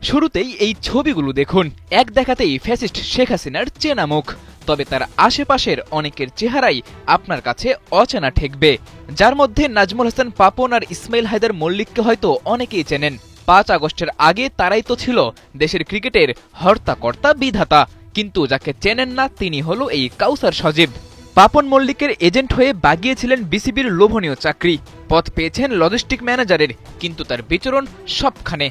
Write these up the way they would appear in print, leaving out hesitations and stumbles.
শুরুতেই এই ছবিগুলো দেখুন, এক দেখাতেই ফ্যাসিস্ট শেখ হাসিনার চেনা মুখ। তবে তার আশেপাশের অনেকের চেহারাই আপনার কাছে অচেনা ঠেকবে, যার মধ্যে নাজমুল হাসান পাপন আর ইসমাইল হায়দার মল্লিককে হয়তো অনেকেই চেনেন। ৫ আগস্টের আগে তারাই তো ছিল দেশের ক্রিকেটের হর্তাকর্তা বিধাতা, কিন্তু যাকে চেনেন না তিনি হলো এই কাউসার সজীব। পাপন মল্লিকের এজেন্ট হয়ে বাগিয়েছিলেন বিসিবির লোভনীয় চাকরি, পদ পেয়েছেন লজিস্টিক ম্যানেজারের, কিন্তু তার বিচরণ সবখানে।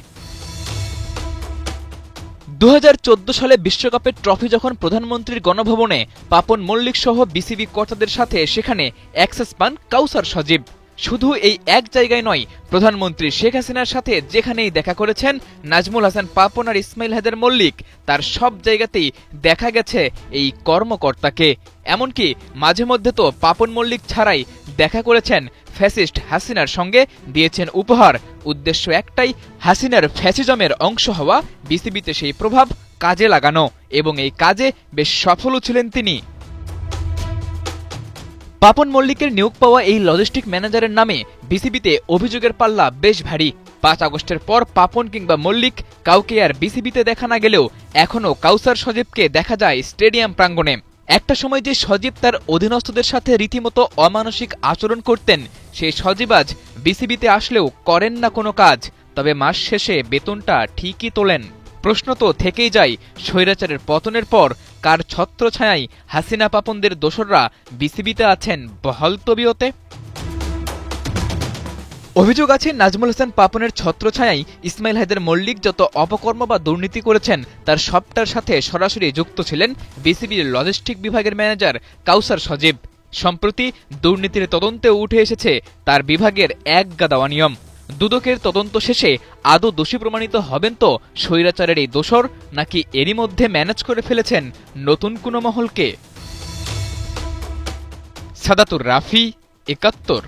২০১৪ সালে বিশ্বকাপের ট্রফি যখন প্রধানমন্ত্রীর গণভবনে পাপন মল্লিক সহ বিসিবি কর্তাদের সাথে সেখানে অ্যাক্সেস পান কাউসার সজীব। শুধু এই এক জায়গায় নয়, প্রধানমন্ত্রী শেখ হাসিনার সাথে যেখানেই দেখা করেছেন নাজমুল হাসান পাপন আর ইসমাইল হায়দার মল্লিক, তার সব জায়গাতেই দেখা গেছে এই কর্মকর্তাকে। এমনকি মাঝে মধ্যে তো পাপন মল্লিক ছাড়াই দেখা করেছেন ফ্যাসিস্ট হাসিনার সঙ্গে, দিয়েছেন উপহার। উদ্দেশ্য একটাই, হাসিনার ফ্যাসিজমের অংশ হওয়া, বিসিবিতে সেই প্রভাব কাজে লাগানো, এবং এই কাজে বেশ সফলও ছিলেন তিনি। পাপন মল্লিকের নিয়োগ পাওয়া এই লজিস্টিক ম্যানেজারের নামে বিসিবিতে অভিযোগের পাল্লা বেশ ভারী। ৫ আগস্টের পর পাপন কিংবা মল্লিক কাউকে আর বিসিবিতে দেখা না গেলেও এখনও কাউসার সজীবকে দেখা যায় স্টেডিয়াম প্রাঙ্গণে। একটা সময় যে সজীব তার অধীনস্থদের সাথে রীতিমতো অমানসিক আচরণ করতেন, সেই সজীব আজ বিসিবিতে আসলেও করেন না কোনো কাজ, তবে মাস শেষে বেতনটা ঠিকই তোলেন। প্রশ্ন তো থেকেই যায়, স্বৈরাচারের পতনের পর কার ছত্রছায়ায় হাসিনা পাপনদের দোসররা বিসিবিতে আছেন বহাল তবিয়তে? অভিযোগ আছে নাজমুল হাসান পাপনের ছত্রছায়ায় ইসমাইল হায়দার মল্লিক যত অপকর্ম বা দুর্নীতি করেছেন তার সবটার সাথে সরাসরি যুক্ত ছিলেন বিসিবির লজিস্টিক বিভাগের ম্যানেজার কাউসার সজীব। সম্প্রতি দুর্নীতির তদন্তে উঠে এসেছে তার বিভাগের একগাদা অনিয়ম। দুদকের তদন্ত শেষে আদৌ দোষী প্রমাণিত হবেন তো স্বৈরাচারের এই দোসর, নাকি এরই মধ্যে ম্যানেজ করে ফেলেছেন নতুন কোনো মহলকে? সাদাতুর রাফি, ৭১।